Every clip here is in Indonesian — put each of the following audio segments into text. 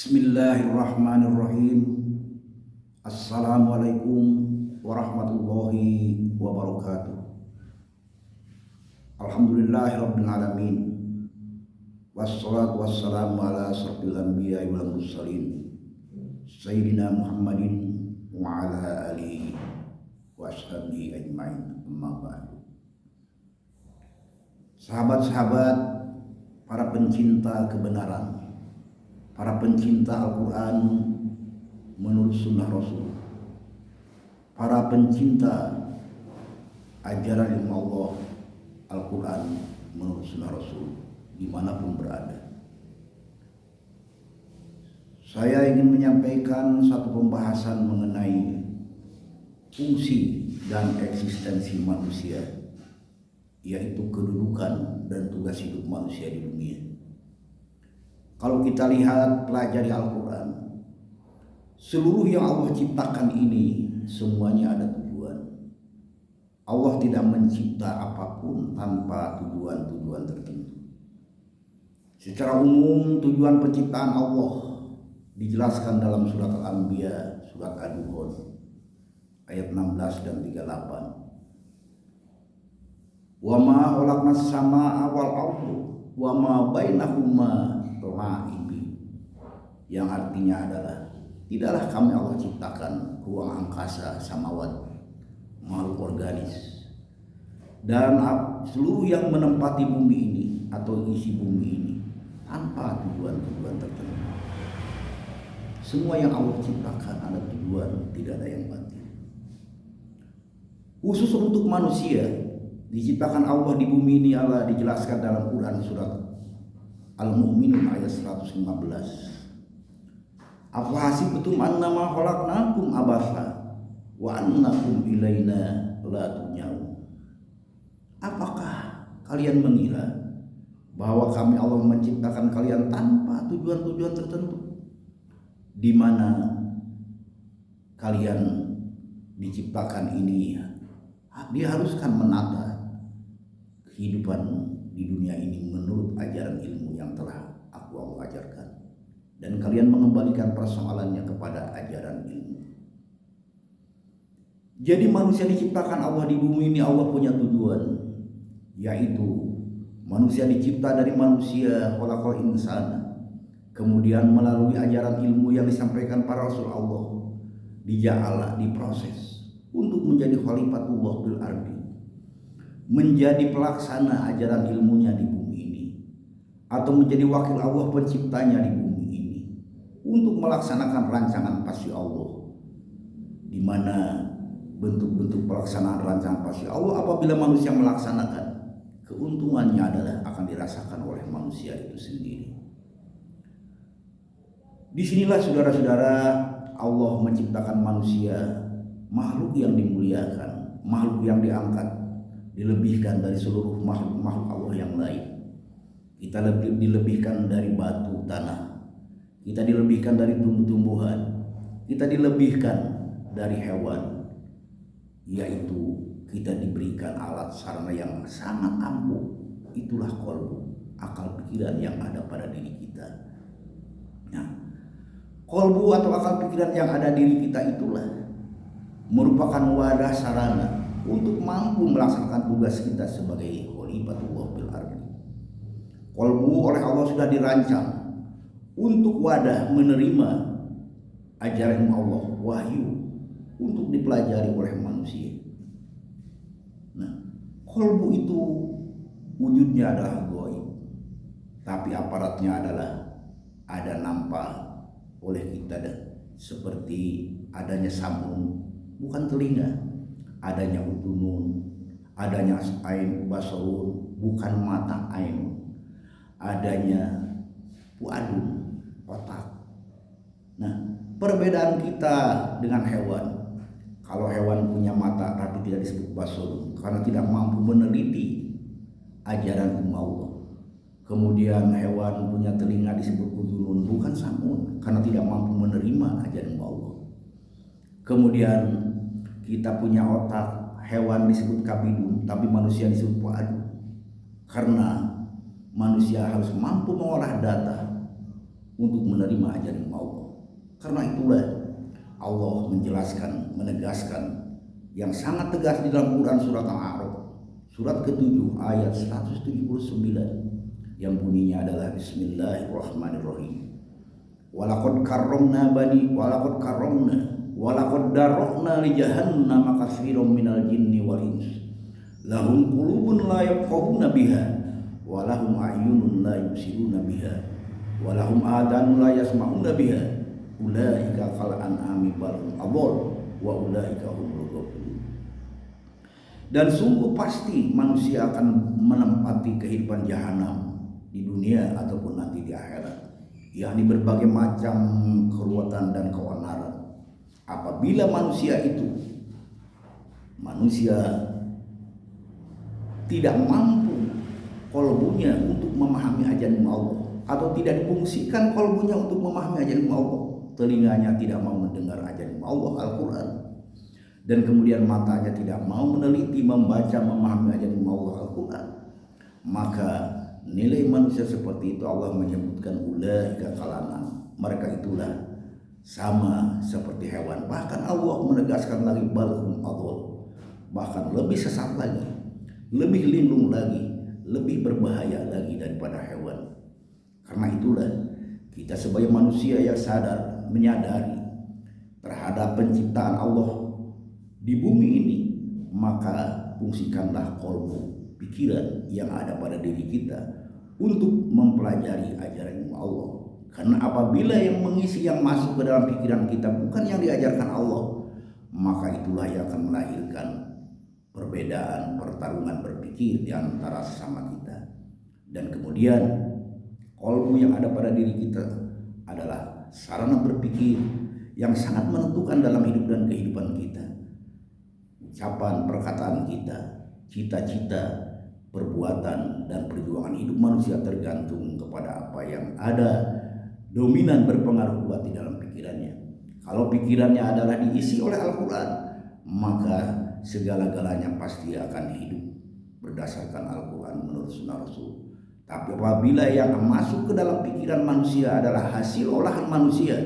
Bismillahirrahmanirrahim. Assalamualaikum warahmatullahi wabarakatuh. Alhamdulillahirabbil alamin. Wassalatu wassalamu ala asyrofil anbiya'i wal mursalin Sayyidina Muhammadin wa ala alihi wa ashabihi ajma'in. Amma ba'du. Sahabat-sahabat, para pencinta kebenaran, para pencinta Al-Quran menurut sunnah Rasul, para pencinta ajaran ilmu Allah Al-Quran menurut sunnah Rasul dimanapun berada. Saya ingin menyampaikan satu pembahasan mengenai fungsi dan eksistensi manusia, yaitu kedudukan dan tugas hidup manusia di dunia. Kalau kita lihat, pelajari Al-Quran, seluruh yang Allah ciptakan ini semuanya ada tujuan. Allah tidak mencipta apapun tanpa tujuan-tujuan tertentu. Secara umum tujuan penciptaan Allah dijelaskan dalam surat Al-Anbiya, surat Ad-Dukhan ayat 16 dan 38. Wa ma khalaqnas samaa'a wal arda wa ma bainahuma la'ibi, yang artinya adalah tidaklah kami Allah ciptakan ruang angkasa samawat, makhluk organis, dan seluruh yang menempati bumi ini atau isi bumi ini tanpa tujuan-tujuan tertentu. Semua yang Allah ciptakan ada tujuan, tidak ada yang batil. Khusus untuk manusia diciptakan Allah di bumi ini, Allah dijelaskan dalam Quran surat Al-Mu'minun ayat 115. Afahasibtum annama khalaqnakum abatha wa annakum ilaina la turja'un. Apakah kalian mengira bahwa kami Allah menciptakan kalian tanpa tujuan-tujuan tertentu, di mana kalian diciptakan ini diharuskan menata kehidupan di dunia ini menurut ajaran ilmu yang telah Allah ajarkan, dan kalian mengembalikan persoalannya kepada ajaran ilmu. Jadi manusia diciptakan Allah di bumi ini, Allah punya tujuan, yaitu manusia dicipta dari manusia, khalaqal insana, kemudian melalui ajaran ilmu yang disampaikan para rasul Allah, dija'ala, diproses untuk menjadi khalifatullah bil ardi, menjadi pelaksana ajaran ilmunya di bumi ini, atau menjadi wakil Allah penciptanya di bumi ini untuk melaksanakan rancangan pasti Allah, di mana bentuk-bentuk pelaksanaan rancangan pasti Allah apabila manusia melaksanakan, keuntungannya adalah akan dirasakan oleh manusia itu sendiri. Disinilah saudara-saudara Allah menciptakan manusia, makhluk yang dimuliakan, makhluk yang diangkat, dilebihkan dari seluruh makhluk Allah yang lain. Kita dilebihkan dari batu tanah, kita dilebihkan dari tumbuh-tumbuhan, kita dilebihkan dari hewan, yaitu kita diberikan alat sarana yang sangat ampuh. Itulah qalbu, akal pikiran yang ada pada diri kita. Nah, qalbu atau akal pikiran yang ada diri kita itulah merupakan wadah sarana untuk mampu melaksanakan tugas kita sebagai khalifatullah bil ardi. Qalbu oleh Allah sudah dirancang untuk wadah menerima ajaran Allah, wahyu, untuk dipelajari oleh manusia. Nah, qalbu itu wujudnya adalah gaib, tapi aparatnya adalah ada nampak oleh kita, seperti adanya sambung, bukan telinga, adanya udunun, adanya ain basarun, bukan mata ain, adanya fuadun, otak. Nah, perbedaan kita dengan hewan, kalau hewan punya mata tapi tidak disebut basarun karena tidak mampu meneliti ajaran ilmu Allah. Kemudian hewan punya telinga disebut udunun, bukan samun, karena tidak mampu menerima ajaran ilmu Allah. Kemudian kita punya otak, hewan disebut kabidun, tapi manusia disebut fuadun, karena manusia harus mampu mengolah data, untuk menerima ajaran Allah. Karena itulah Allah menjelaskan, menegaskan yang sangat tegas di dalam Quran surat Al-A'raf surat ke-7 ayat 179 yang bunyinya adalah Bismillahirrahmanirrahim. Walaqad karramna walaqad darokna li jahannama katsiran minal jinni wal ins lahum qulubun la yafqahuna biha wa lahum a'yunun la yubsiruna biha wa lahum adhanun la yasma'una biha ulaika kal an'ami bal hum adall wa ulaika humul ghafilun. Dan sungguh pasti manusia akan menempati kehidupan jahanam di dunia ataupun nanti di akhirat, yakni berbagai macam keruwetan dan keonaran. Apabila manusia tidak mampu kolbunya untuk memahami ajaran Allah, atau tidak difungsikan kolbunya untuk memahami ajaran Allah, telinganya tidak mau mendengar ajaran Allah Al-Quran, dan kemudian matanya tidak mau meneliti, membaca, memahami ajaran Allah Al-Quran, maka nilai manusia seperti itu Allah menyebutkan ulaika kalangan, mereka itulah sama seperti hewan. Bahkan Allah menegaskan lagi balhum adol, bahkan lebih sesat lagi, lebih linglung lagi, lebih berbahaya lagi daripada hewan. Karena itulah kita sebagai manusia yang sadar, menyadari terhadap penciptaan Allah di bumi ini, maka fungsikanlah kolbu, pikiran yang ada pada diri kita untuk mempelajari ajaran Allah. Karena apabila yang mengisi, yang masuk ke dalam pikiran kita bukan yang diajarkan Allah, maka itulah yang akan melahirkan perbedaan, pertarungan berpikir di antara sesama kita. Dan kemudian kolbu yang ada pada diri kita adalah sarana berpikir yang sangat menentukan dalam hidup dan kehidupan kita. Ucapan, perkataan kita, cita-cita, perbuatan, dan perjuangan hidup manusia tergantung kepada apa yang ada dominan berpengaruh kuat di dalam pikirannya. Kalau pikirannya adalah diisi oleh Al-Quran, maka segala-galanya pasti akan hidup berdasarkan Al-Quran menurut sunnah Rasul. Tapi apabila yang masuk ke dalam pikiran manusia adalah hasil olahan manusia,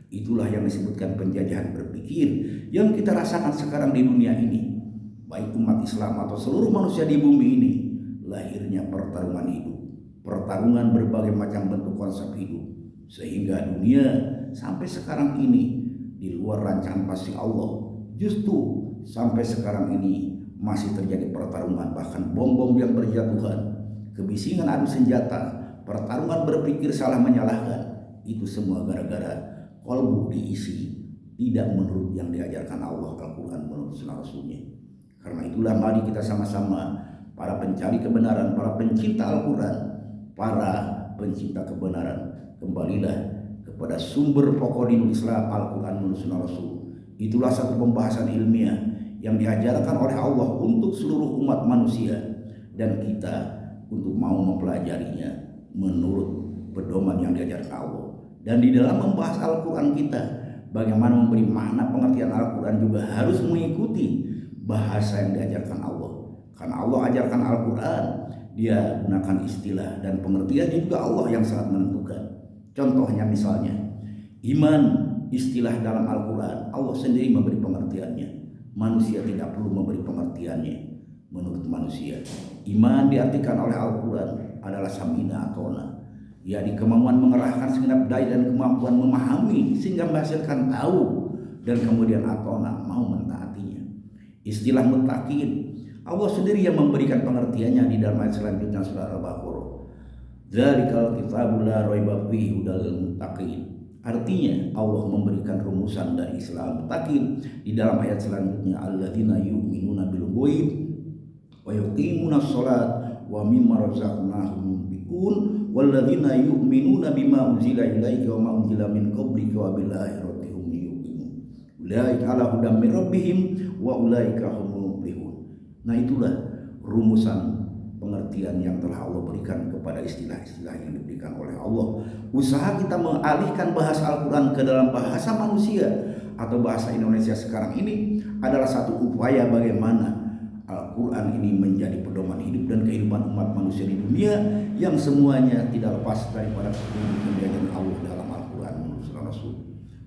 itulah yang disebutkan penjajahan berpikir yang kita rasakan sekarang di dunia ini. Baik umat Islam atau seluruh manusia di bumi ini, lahirnya pertarungan hidup, pertarungan berbagai macam bentuk konsep hidup, sehingga dunia sampai sekarang ini di luar rancangan pasti Allah, justru sampai sekarang ini masih terjadi pertarungan, bahkan bom-bom yang berjatuhan, kebisingan adu senjata, pertarungan berpikir salah menyalahkan. Itu semua gara-gara kolbu diisi tidak menurut yang diajarkan Allah Al-Quran menurut sunnah Rasulnya. Karena itulah mari kita sama-sama, para pencari kebenaran, para pencinta Al-Quran, para pencinta kebenaran, kembalilah kepada sumber pokok dinul Islam, Al-Quran menurut sunnah Rasul. Itulah satu pembahasan ilmiah yang diajarkan oleh Allah untuk seluruh umat manusia, dan kita untuk mau mempelajarinya menurut pedoman yang diajarkan Allah. Dan di dalam membahas Al-Quran kita, bagaimana memberi makna pengertian Al-Quran juga harus mengikuti bahasa yang diajarkan Allah. Karena Allah ajarkan Al-Quran, dia gunakan istilah dan pengertiannya juga Allah yang sangat menentukan. Contohnya misalnya iman, istilah dalam Al-Quran Allah sendiri memberi pengertiannya, manusia tidak perlu memberi pengertiannya menurut manusia. Iman diartikan oleh Al-Quran adalah samina atona, yakni kemampuan mengerahkan segenap daya dan kemampuan memahami sehingga menghasilkan tahu, dan kemudian atona mau mentaatinya. Istilah muttaqin, Allah sendiri yang memberikan pengertiannya di dalam ayat selanjutnya surah Al-Baqarah. Dzalikal kitabul la raiba fihi hudal lil muttaqin. Artinya Allah memberikan rumusan dari Islam muttaqin di dalam ayat selanjutnya, alladzina yu'minuna bil ghaib wa yuqimunas shalat wa mimma razaqnahum yunfiqun walladzina yu'minuna bima unzila ilaika wa ma unzila min qablika wa bil akhirati hum yuqinun. Ulaika ala hudam min rabbihim wa ulaika humul muflihun. Nah, itulah rumusan pengertian yang telah Allah berikan kepada istilah-istilah yang diberikan oleh Allah. Usaha kita mengalihkan bahasa Al-Quran ke dalam bahasa manusia atau bahasa Indonesia sekarang ini adalah satu upaya bagaimana Al-Quran ini menjadi pedoman hidup dan kehidupan umat manusia di dunia yang semuanya tidak lepas daripada pembimbingan Allah dalam Al-Quran menurut Sunnah Rasul.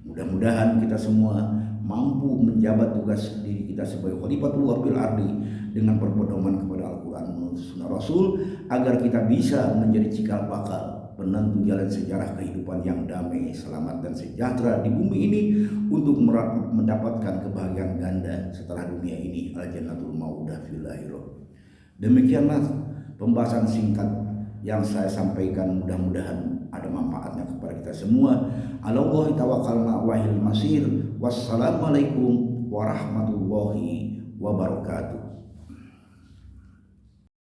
Mudah-mudahan kita semua mampu menjabat tugas diri kita sebagai khalifatullah fil ardi dengan berpedoman kepada Al-Quran menurut Sunnah Rasul, agar kita bisa menjadi cikal bakal penentu jalan sejarah kehidupan yang damai, selamat dan sejahtera di bumi ini untuk mendapatkan kebahagiaan ganda setelah dunia ini, al-jannatul maudah fil akhirah. Demikianlah pembahasan singkat yang saya sampaikan, mudah-mudahan ada manfaatnya kepada kita semua. Alallahi tawakkalna wa ilaihi masir. Wassalamualaikum warahmatullahi wabarakatuh.